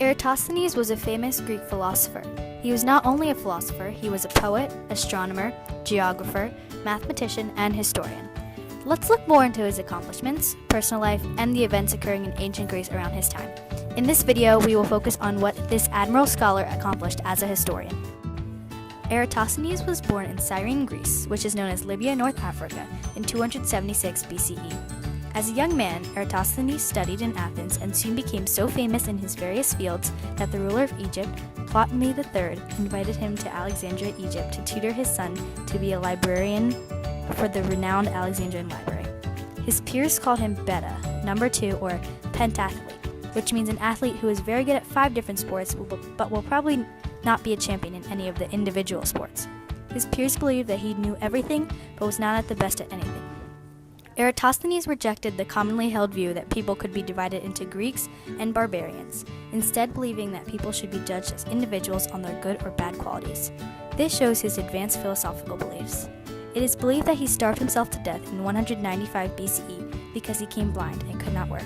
Eratosthenes was a famous Greek philosopher. He was not only a philosopher, he was a poet, astronomer, geographer, mathematician, and historian. Let's look more into his accomplishments, personal life, and the events occurring in ancient Greece around his time. In this video, we will focus on what this admirable scholar accomplished as a historian. Eratosthenes was born in Cyrene, Greece, which is known as Libya, North Africa, in 276 BCE. As a young man, Eratosthenes studied in Athens and soon became so famous in his various fields that the ruler of Egypt, Ptolemy III, invited him to Alexandria, Egypt, to tutor his son to be a librarian for the renowned Alexandrian library. His peers called him Beta, number 2, or pentathlete, which means an athlete who is very good at 5 different sports but will probably not be a champion in any of the individual sports. His peers believed that he knew everything but was not at the best at anything. Eratosthenes rejected the commonly held view that people could be divided into Greeks and barbarians, instead believing that people should be judged as individuals on their good or bad qualities. This shows his advanced philosophical beliefs. It is believed that he starved himself to death in 195 BCE because he became blind and could not work.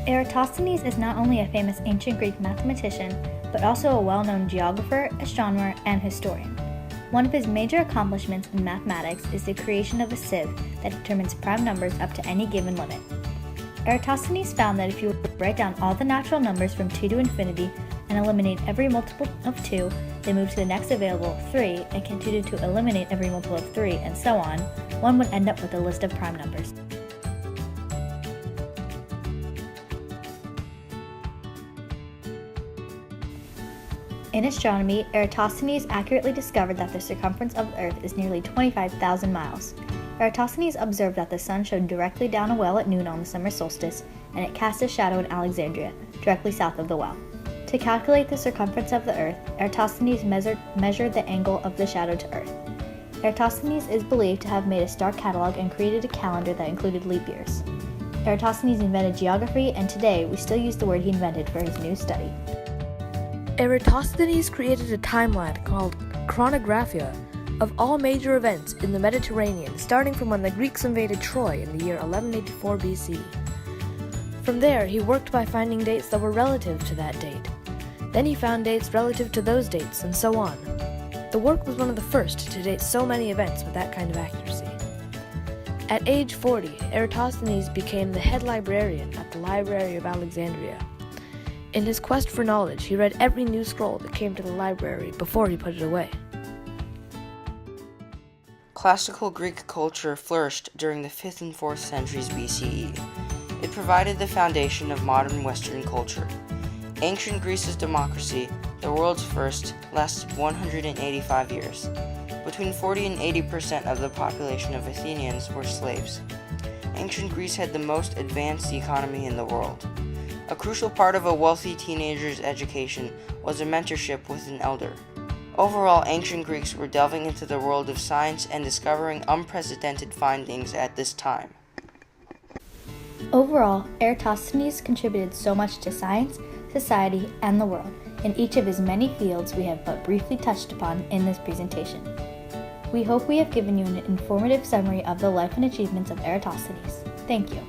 Eratosthenes is not only a famous ancient Greek mathematician, but also a well-known geographer, astronomer, and historian. One of his major accomplishments in mathematics is the creation of a sieve that determines prime numbers up to any given limit. Eratosthenes found that if you write down all the natural numbers from 2 to infinity and eliminate every multiple of 2, then move to the next available 3 and continue to eliminate every multiple of 3 and so on, one would end up with a list of prime numbers. In astronomy, Eratosthenes accurately discovered that the circumference of the Earth is nearly 25,000 miles. Eratosthenes observed that the sun shone directly down a well at noon on the summer solstice, and it cast a shadow in Alexandria, directly south of the well. To calculate the circumference of the Earth, Eratosthenes measured the angle of the shadow to Earth. Eratosthenes is believed to have made a star catalog and created a calendar that included leap years. Eratosthenes invented geography, and today we still use the word he invented for his new study. Eratosthenes created a timeline called chronographia of all major events in the Mediterranean, starting from when the Greeks invaded Troy in the year 1184 BC. From there, he worked by finding dates that were relative to that date. Then he found dates relative to those dates, and so on. The work was one of the first to date so many events with that kind of accuracy. At age 40, Eratosthenes became the head librarian at the Library of Alexandria. In his quest for knowledge, he read every new scroll that came to the library before he put it away. Classical Greek culture flourished during the 5th and 4th centuries BCE. It provided the foundation of modern Western culture. Ancient Greece's democracy, the world's first, lasted 185 years. Between 40 and 80% of the population of Athenians were slaves. Ancient Greece had the most advanced economy in the world. A crucial part of a wealthy teenager's education was a mentorship with an elder. Overall, ancient Greeks were delving into the world of science and discovering unprecedented findings at this time. Overall, Eratosthenes contributed so much to science, society, and the world in each of his many fields we have but briefly touched upon in this presentation. We hope we have given you an informative summary of the life and achievements of Eratosthenes. Thank you.